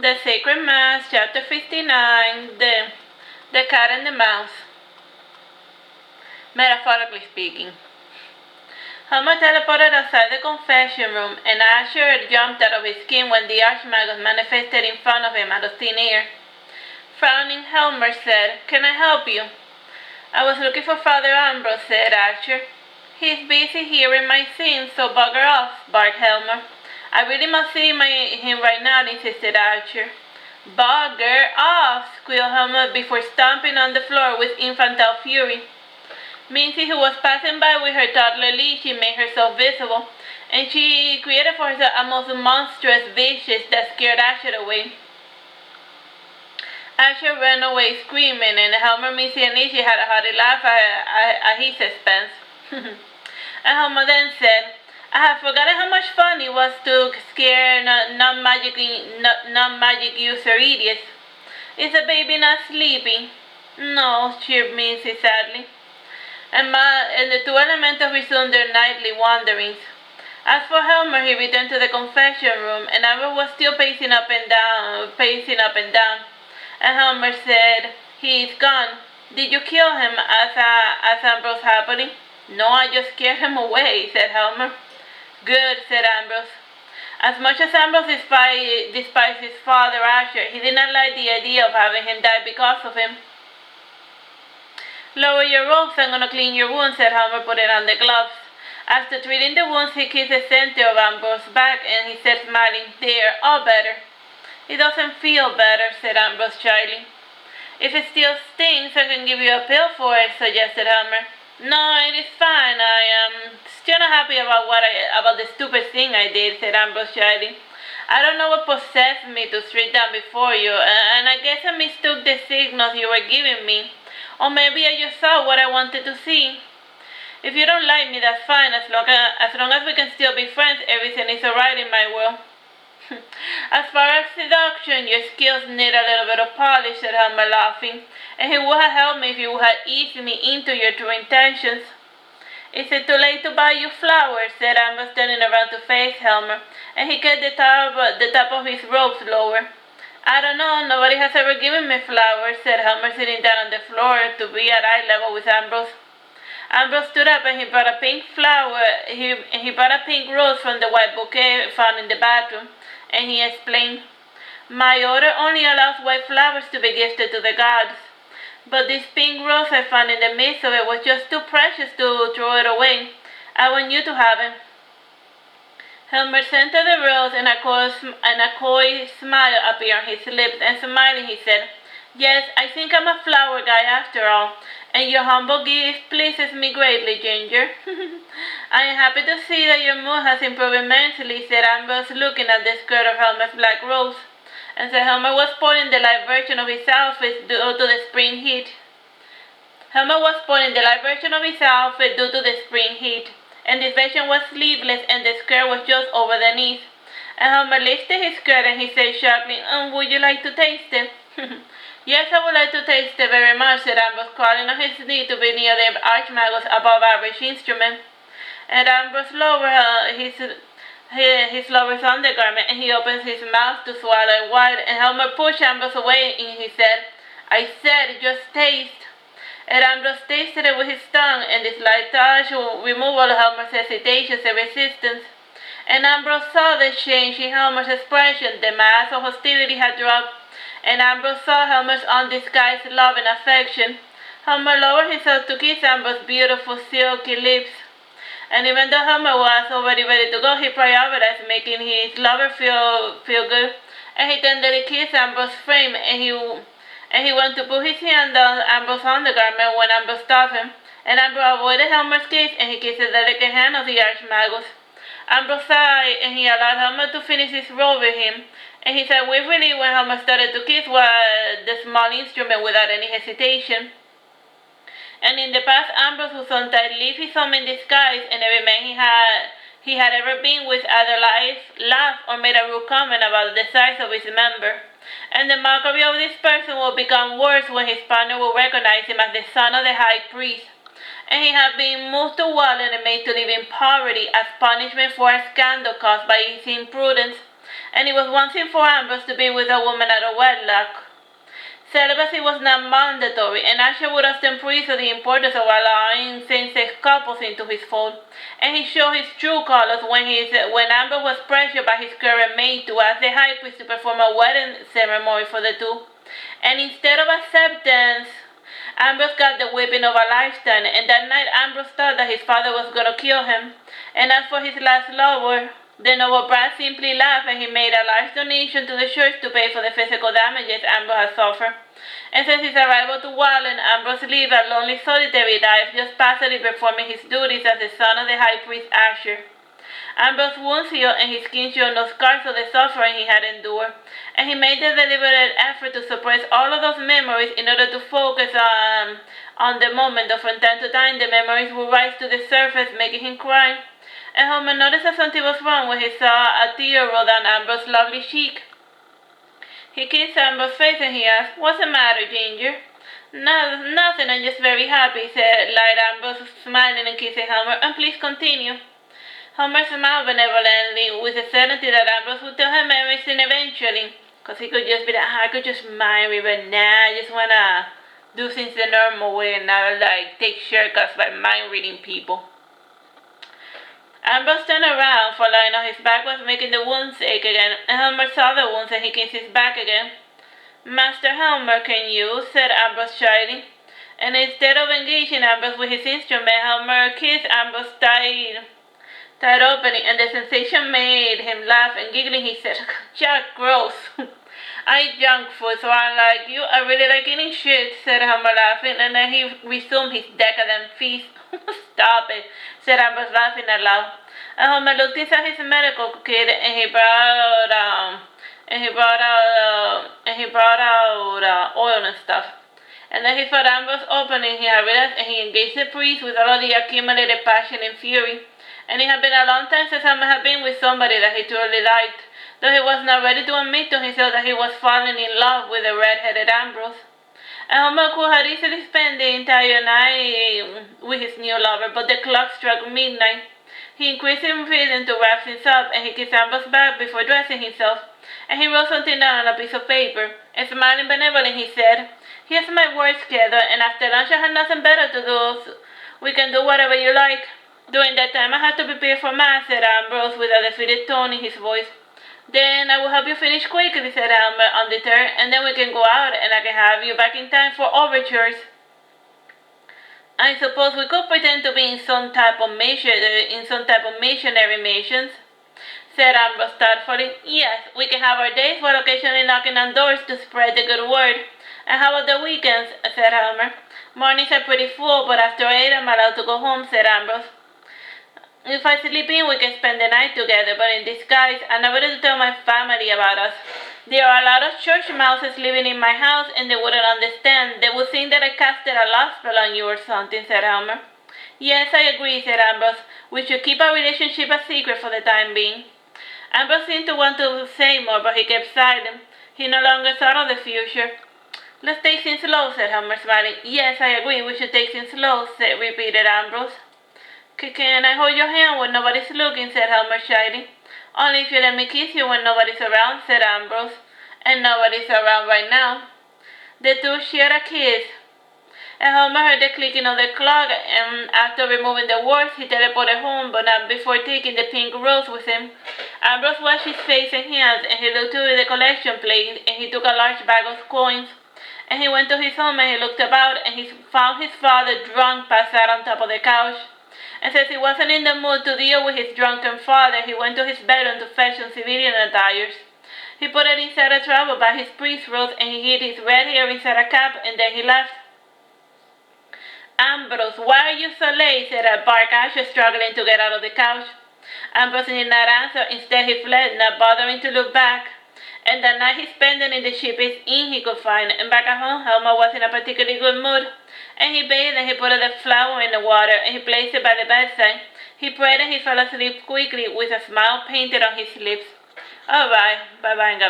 The Sacred Mass, Chapter 59, the Cat and the Mouse. Metaphorically speaking. Helmer teleported outside the confession room, and Asher jumped out of his skin when the Arch Magus manifested in front of him out of thin air. Frowning, Helmer said, "Can I help you?" "I was looking for Father Ambrose," said Asher. "He's busy hearing my sins, so bugger off," barked Helmer. "I really must see him right now," insisted Archer. "Bugger off!" squealed Helmer before stomping on the floor with infantile fury. Mincy, who was passing by with her toddler leash, made herself visible, and she created for herself a most monstrous vicious that scared Asher away. Asher ran away screaming, and Helmer, Mincy, and Ishi had a hearty laugh at his expense. And Helmer then said, "I have forgotten how much fun it was to scare non-magic user idiots. Is the baby not sleepy?" "No," chirped Mincy sadly. And the two elementals resumed their nightly wanderings. As for Helmer, he returned to the confession room, and Amber was still pacing up and down. And Helmer said, "He's gone. Did you kill him?" asked Ambrose happily. "No, I just scared him away," said Helmer. "Good," said Ambrose. As much as Ambrose despised his father Asher, he did not like the idea of having him die because of him. "Lower your robes, I'm gonna clean your wounds," said Helmer, putting on the gloves. After treating the wounds, he kissed the center of Ambrose's back, and he said, smiling, "There, all better." "It doesn't feel better," said Ambrose shyly. "If it still stings, I can give you a pill for it," suggested Helmer. "No, it is fine. I am still not happy about the stupid thing I did," said Ambrose shyly. "I don't know what possessed me to strike down before you, and I guess I mistook the signals you were giving me. Or maybe I just saw what I wanted to see. If you don't like me, that's fine. As long as we can still be friends, everything is alright in my world." "As far as seduction, your skills need a little bit of polish," said Helmer, laughing. "And it would have helped me if you had eased me into your true intentions." "Is it too late to buy you flowers?" said Ambrose, turning around to face Helmer, and he kept the top of his robes lower. "I don't know. Nobody has ever given me flowers," said Helmer, sitting down on the floor to be at eye level with Ambrose. Ambrose stood up, and he brought a pink rose from the white bouquet found in the bathroom, and he explained, "My order only allows white flowers to be gifted to the gods. But this pink rose I found in the midst of it was just too precious to throw it away. I want you to have it." Helmer scented the rose, and a coy smile appeared on his lips, and smiling he said, "Yes, I think I'm a flower guy after all, and your humble gift pleases me greatly, Ginger." "I am happy to see that your mood has improved immensely," said Ambrose, looking at the skirt of Helmer's black rose, and said Helmer was sporting the light version of his outfit due to the spring heat. And this version was sleeveless, and the skirt was just over the knees. And Helmer lifted his skirt, and he said sharply, "Would you like to taste it?" "Yes, I would like to taste it very much," said Ambrose, crawling on his knee to be near the Arch Magus' above-average instrument. And Ambrose lowered his lover's undergarment, and he opened his mouth to swallow it wide, and Helmer pushed Ambrose away, and he said, "I said, just taste." And Ambrose tasted it with his tongue, and the slight touch removed all Helmer's hesitations and resistance. And Ambrose saw the change in Helmer's expression. The mask of hostility had dropped, and Ambrose saw Helmer's undisguised love and affection. Helmer lowered himself to kiss Ambrose's beautiful silky lips. And even though Helmer was already ready to go, he prioritized making his lover feel good, and he tenderly kissed Ambrose's frame, and he went to put his hand on Ambrose's undergarment when Ambrose stopped him, and Ambrose avoided Helmer's kiss, and he kissed the delicate hand of the Arch Magus. Ambrose sighed, and he allowed Helmer to finish his role with him, and he said with relief when Helmer started to kiss the small instrument without any hesitation. And in the past, Ambrose would sometimes leave his home in disguise, and every man he had ever been with either laughed or made a rude comment about the size of his member. And the mockery of this person would become worse when his partner would recognize him as the son of the high priest. And he had been moved to Wallen and made to live in poverty as punishment for a scandal caused by his imprudence. and it was one thing for Ambrose to be with a woman out of wedlock. Celibacy was not mandatory, and Asher would often preach the importance of allowing same-sex couples into his fold, and he showed his true colors when Ambrose was pressured by his current mate to ask the high priest to perform a wedding ceremony for the two. And instead of acceptance, Ambrose got the whipping of a lifetime, and that night Ambrose thought that his father was going to kill him. And as for his last lover, the noble bride simply laughed, and he made a large donation to the church to pay for the physical damages Ambrose had suffered. And since his arrival to Allan, Ambrose lived a lonely, solitary life, just passively performing his duties as the son of the high priest Asher. Ambrose's wounds healed, and his skin showed no scars of the suffering he had endured, and he made the deliberate effort to suppress all of those memories in order to focus on the moment, though from time to time the memories would rise to the surface, making him cry. And Helmer noticed that something was wrong when he saw a tear roll down Ambrose's lovely cheek. He kissed Ambrose's face and he asked, "What's the matter, Ginger?" "No, nothing, I'm just very happy," lied Ambrose, smiling and kissing Helmer. "And please continue." Helmer smiled benevolently with the certainty that Ambrose would tell him everything eventually, because he could just be like, "I could just marry, but now I just want to do things the normal way and not take shortcuts by mind reading people." Ambrose turned around, for lying on his back was making the wounds ache again, and Helmer saw the wounds and he kissed his back again. "Master Helmer, can you?" said Ambrose shyly. And instead of engaging Ambrose with his instrument, Helmer kissed Ambrose's tight opening, and the sensation made him laugh, and giggling he said, "Jack, gross." "I eat junk food, so I'm like you. I really like eating shit," said Helmer, laughing, and then he resumed his decadent feast. "Stop it," said Ambrose, laughing aloud. And Helmer looked inside his medical kit, and he brought out oil and stuff. And then he saw Ambrose opening. He had realized, and he engaged the priest with all of the accumulated passion and fury. And it had been a long time since Helmer had been with somebody that he truly liked, though he was not ready to admit to himself that he was falling in love with the red-headed Ambrose. And Helmer could have easily spent the entire night with his new lover, but the clock struck midnight. He increased his rhythm to wrap things up, and he kissed Ambrose's back before dressing himself, and he wrote something down on a piece of paper, and smiling benevolently he said, "Here's my work schedule, and after lunch I have nothing better to do, so we can do whatever you like." "During that time I have to prepare for mass," said Ambrose with a defeated tone in his voice. "Then I will help you finish quickly," said Helmer, undeterred, "and then we can go out, and I can have you back in time for overtures." "I suppose we could pretend to be in some type of missionary missions," said Ambrose thoughtfully. "Yes, we can have our days while occasionally knocking on doors to spread the good word." "And how about the weekends?" said Helmer. "Mornings are pretty full, but after 8 I'm allowed to go home," said Ambrose. "If I sleep in, we can spend the night together, but in disguise, I'm not ready to tell my family about us. There are a lot of church mouses living in my house, and they wouldn't understand. They would think that I casted a love spell on you or something," said Helmer. "Yes, I agree," said Ambrose. "We should keep our relationship a secret for the time being." Ambrose seemed to want to say more, but he kept silent. He no longer thought of the future. "Let's take things slow," said Helmer, smiling. "Yes, I agree, we should take things slow," repeated Ambrose. "Can I hold your hand when nobody's looking?" said Helmer shyly. "Only if you let me kiss you when nobody's around," said Ambrose. "And nobody's around right now." The two shared a kiss. And Helmer heard the clicking of the clock, and after removing the words, he teleported home, but not before taking the pink rose with him. Ambrose washed his face and hands, and he looked through the collection plate, and he took a large bag of coins. And he went to his home, and he looked about, and he found his father drunk, passed out on top of the couch. And since he wasn't in the mood to deal with his drunken father, he went to his bedroom to fetch some civilian attires. He put it inside a travel bag, his priest robes, and he hid his red hair inside a cap, and then he left. "Ambrose, why are you so late?" said a bark Asher, struggling to get out of the couch. Ambrose did not answer. Instead, he fled, not bothering to look back. And that night he spent it in the cheapest inn he could find, and back at home, Helmer was in a particularly good mood. And he bathed, and he put the flower in the water, and he placed it by the bedside. He prayed, and he fell asleep quickly with a smile painted on his lips. All right, bye-bye, and God bless.